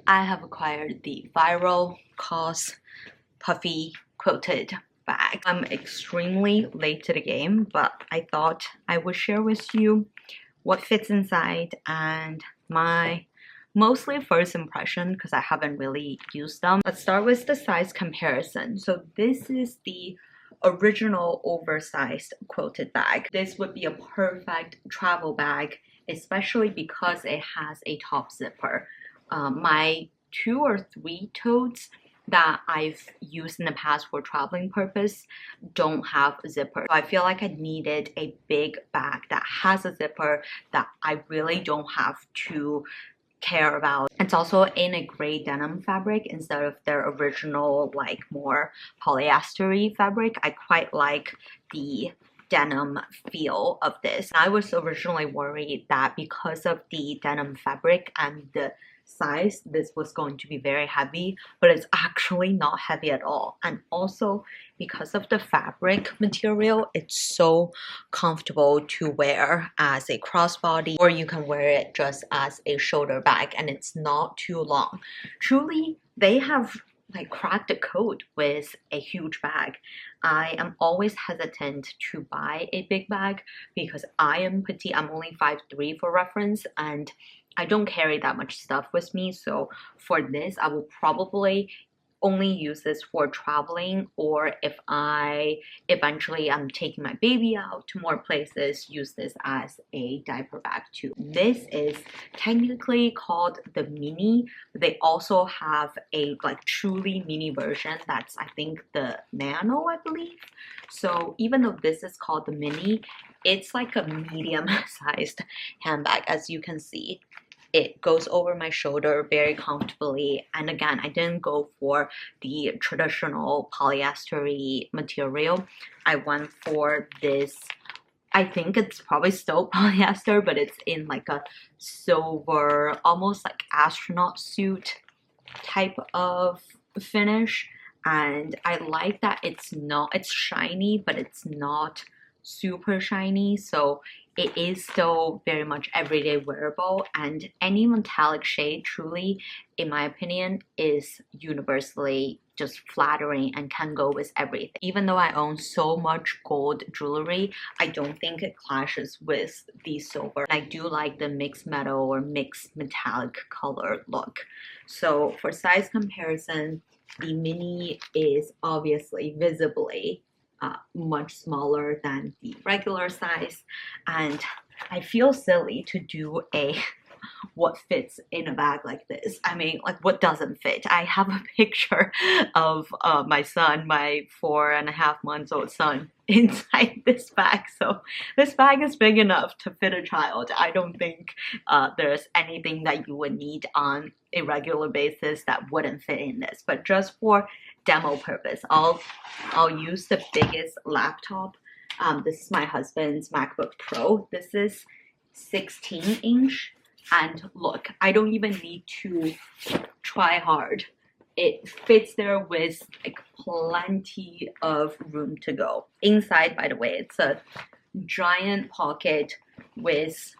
I have acquired the viral COS puffy quilted bag. I'm extremely late to the game, but I thought I would share with you what fits inside and my mostly first impression because I haven't really used them. Let's start with the size comparison. So this is the original oversized quilted bag. This would be a perfect travel bag, especially because it has a top zipper. My 2 or 3 totes that I've used in the past for traveling purpose don't have a zipper. So I feel like I needed a big bag that has a zipper that I really don't have to care about. It's also in a gray denim fabric instead of their original like more polyester-y fabric. I quite like the denim feel of this. I was originally worried that because of the denim fabric and the size, this was going to be very heavy, but it's actually not heavy at all. And also because of the fabric material, it's so comfortable to wear as a crossbody, or you can wear it just as a shoulder bag, and it's not too long. Truly, they have like cracked the code with a huge bag. I am always hesitant to buy a big bag because I am petite. I'm only 5'3" for reference, and I don't carry that much stuff with me. So for this, I will probably only use this for traveling, or if I eventually am taking my baby out to more places, use this as a diaper bag too. This is technically called the mini. They also have a like truly mini version that's I think the nano, I believe. So even though this is called the mini, it's like a medium sized handbag. As you can see, it goes over my shoulder very comfortably. And again, I didn't go for the traditional polyester-y material. I went for this, I think it's probably still polyester, but it's in like a silver, almost like astronaut suit type of finish. And I like that it's shiny, but it's not super shiny. So it is still very much everyday wearable, and any metallic shade truly, in my opinion, is universally just flattering and can go with everything. Even though I own so much gold jewelry, I don't think it clashes with the silver. I do like the mixed metal or mixed metallic color look. So for size comparison, the mini is obviously visibly much smaller than the regular size, and I feel silly to do a what fits in a bag like this. I mean, like, what doesn't fit? I have a picture of my son, my 4.5-month-old son, inside this bag. So this bag is big enough to fit a child. I don't think there's anything that you would need on a regular basis that wouldn't fit in this. But just for demo purpose, I'll use the biggest laptop. This is my husband's MacBook Pro. This is 16-inch. And look, I don't even need to try hard. It fits there with like plenty of room to go. Inside, by the way, it's a giant pocket with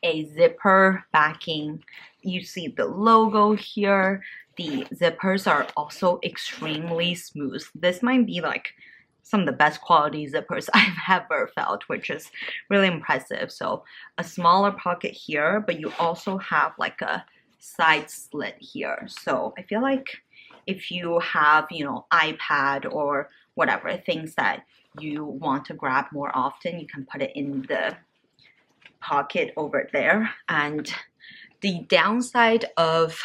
a zipper backing. You see the logo here. The zippers are also extremely smooth. This might be like some of the best quality zippers I've ever felt, which is really impressive. So a smaller pocket here, but you also have like a side slit here. So I feel like if you have, you know, iPad or whatever, things that you want to grab more often, you can put it in the pocket over there. And the downside of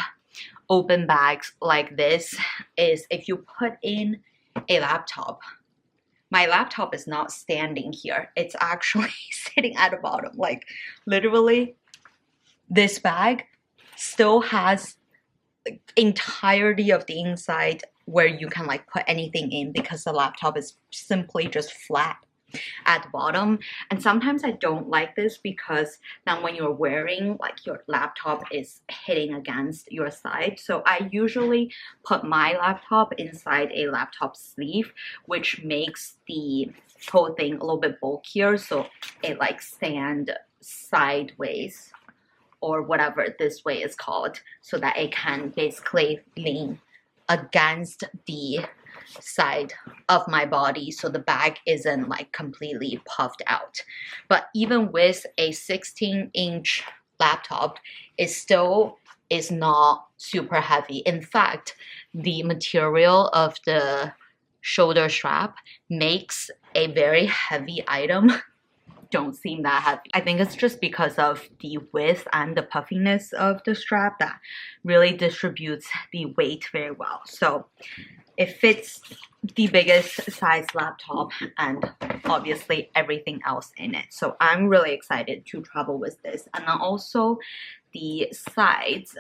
open bags like this is if you put in a laptop, my laptop is not standing here. It's actually sitting at the bottom. Like literally, this bag still has the entirety of the inside where you can like put anything in because the laptop is simply just flat at the bottom. And sometimes I don't like this because then when you're wearing, like, your laptop is hitting against your side. So I usually put my laptop inside a laptop sleeve, which makes the whole thing a little bit bulkier, so it like stands sideways or whatever this way is called, so that it can basically lean against the side of my body so the bag isn't like completely puffed out. But even with a 16-inch laptop, it still is not super heavy. In fact, the material of the shoulder strap makes a very heavy item don't seem that heavy. I think it's just because of the width and the puffiness of the strap that really distributes the weight very well. So it fits the biggest size laptop and obviously everything else in it. So I'm really excited to travel with this. And then also the sides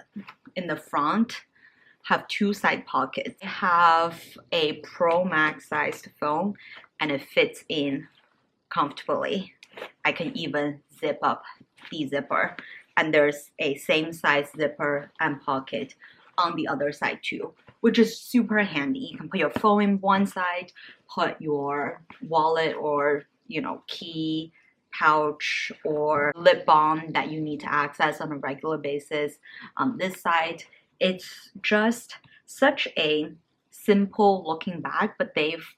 in the front have two side pockets. I have a Pro Max sized phone and it fits in comfortably. I can even zip up the zipper, and there's a same size zipper and pocket on the other side too, which is super handy. You can put your phone in one side, put your wallet or, you know, key pouch or lip balm that you need to access on a regular basis on this side. It's just such a simple looking bag, but they've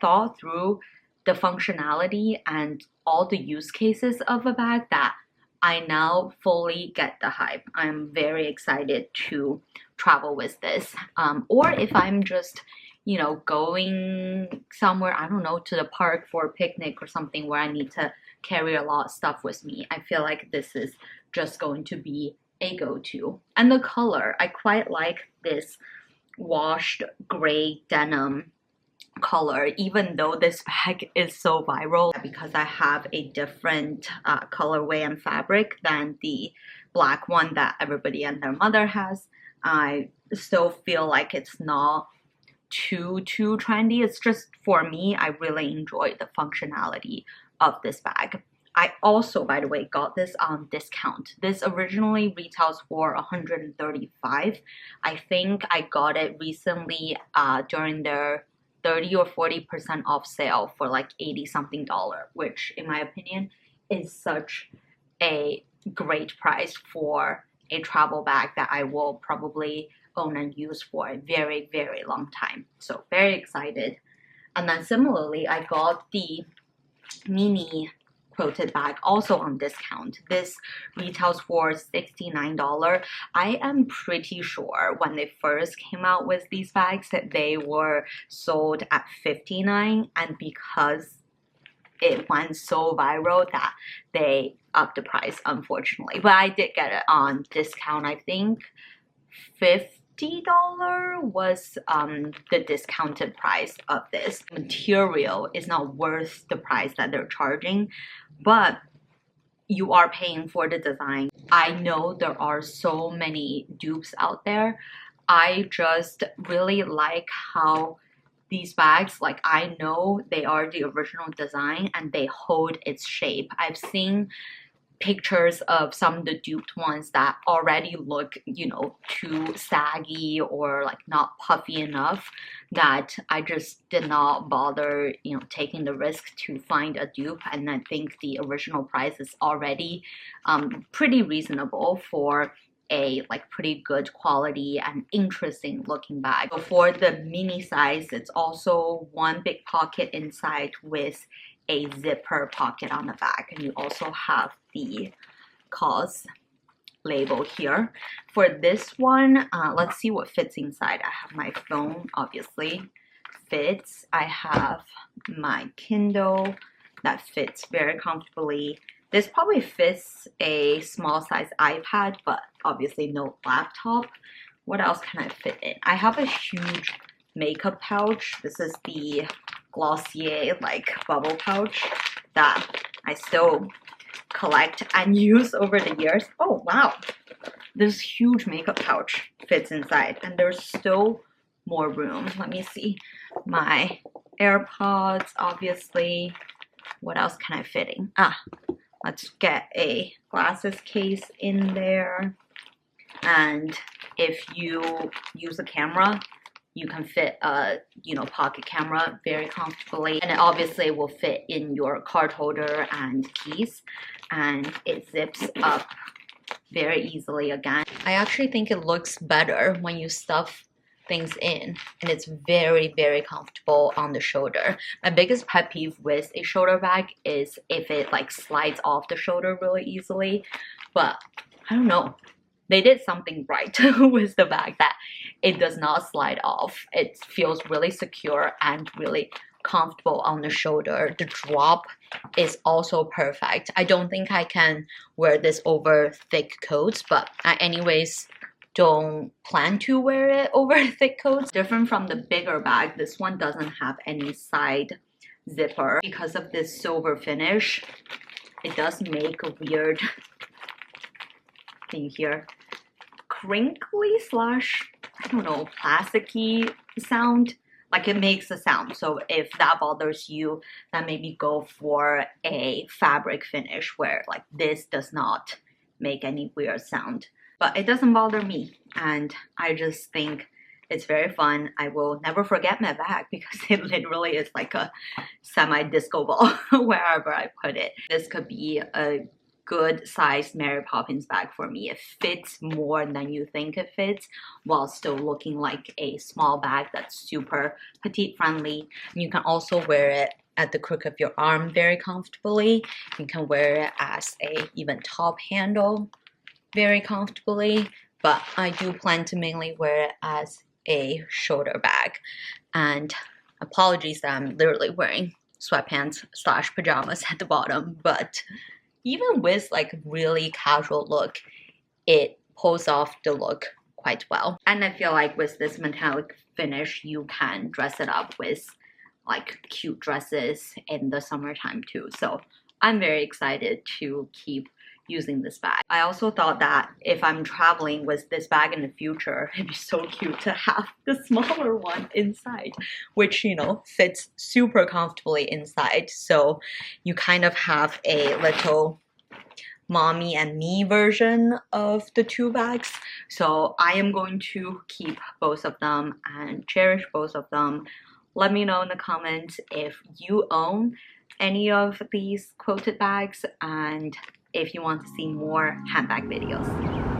thought through the functionality and all the use cases of a bag that I now fully get the hype. I'm very excited to travel with this. Or if I'm just, you know, going somewhere, I don't know, to the park for a picnic or something where I need to carry a lot of stuff with me, I feel like this is just going to be a go-to. And the color, I quite like this washed gray denim color, even though this bag is so viral, because I have a different colorway and fabric than the black one that everybody and their mother has. I still feel like it's not too trendy. It's just, for me, I really enjoy the functionality of this bag. I also, by the way, got this on discount. This originally retails for $135. I think I got it recently during their 30 or 40% off sale for like $80 something, which in my opinion is such a great price for a travel bag that I will probably own and use for a very, very long time. So very excited. And then similarly, I got the mini quilted bag also on discount. This retails for $69. I am pretty sure when they first came out with these bags that they were sold at $59, and because it went so viral that they upped the price, unfortunately. But I did get it on discount. I think $50 was the discounted price of this. Material is not worth the price that they're charging, but you are paying for the design. I know there are so many dupes out there. I just really like how these bags, like, I know they are the original design and they hold its shape. I've seen pictures of some of the duped ones that already look, you know, too saggy or like not puffy enough, that I just did not bother, you know, taking the risk to find a dupe. And I think the original price is already pretty reasonable for a like pretty good quality and interesting looking bag. So for the mini size, it's also one big pocket inside with a zipper pocket on the back, and you also have the COS label here. For this one, let's see what fits inside. I have my phone, obviously fits. I have my Kindle that fits very comfortably. This probably fits a small size iPad, but obviously no laptop. What else can I fit in? I have a huge makeup pouch. This is the Glossier like bubble pouch that I still collect and use over the years. Oh wow, this huge makeup pouch fits inside, and there's still more room. Let me see. My AirPods, obviously. What else can I fit in? Let's get a glasses case in there. And if you use a camera, you can fit a, you know, pocket camera very comfortably, and it obviously will fit in your card holder and keys, and it zips up very easily again. I actually think it looks better when you stuff things in, and it's very, very comfortable on the shoulder. My biggest pet peeve with a shoulder bag is if it like slides off the shoulder really easily, but I don't know. They did something right with the bag that it does not slide off. It feels really secure and really comfortable on the shoulder. The drop is also perfect. I don't think I can wear this over thick coats, but I anyways don't plan to wear it over thick coats. Different from the bigger bag, this one doesn't have any side zipper. Because of this silver finish, it does make a weird thing here, crinkly slash, I don't know, plasticky sound. Like it makes a sound. So if that bothers you, then maybe go for a fabric finish where like this does not make any weird sound. But it doesn't bother me, and I just think it's very fun. I will never forget my bag because it literally is like a semi-disco ball wherever I put it. This could be a good sized Mary Poppins bag for me. It fits more than you think it fits while still looking like a small bag that's super petite friendly. And you can also wear it at the crook of your arm very comfortably. You can wear it as a even top handle very comfortably, but I do plan to mainly wear it as a shoulder bag. And apologies that I'm literally wearing sweatpants slash pajamas at the bottom, but even with like really casual look, it pulls off the look quite well. And I feel like with this metallic finish, you can dress it up with like cute dresses in the summertime too. So I'm very excited to keep using this bag. I also thought that if I'm traveling with this bag in the future, it'd be so cute to have the smaller one inside, which, you know, fits super comfortably inside. So you kind of have a little mommy and me version of the two bags. So I am going to keep both of them and cherish both of them. Let me know in the comments if you own any of these quilted bags and if you want to see more handbag videos.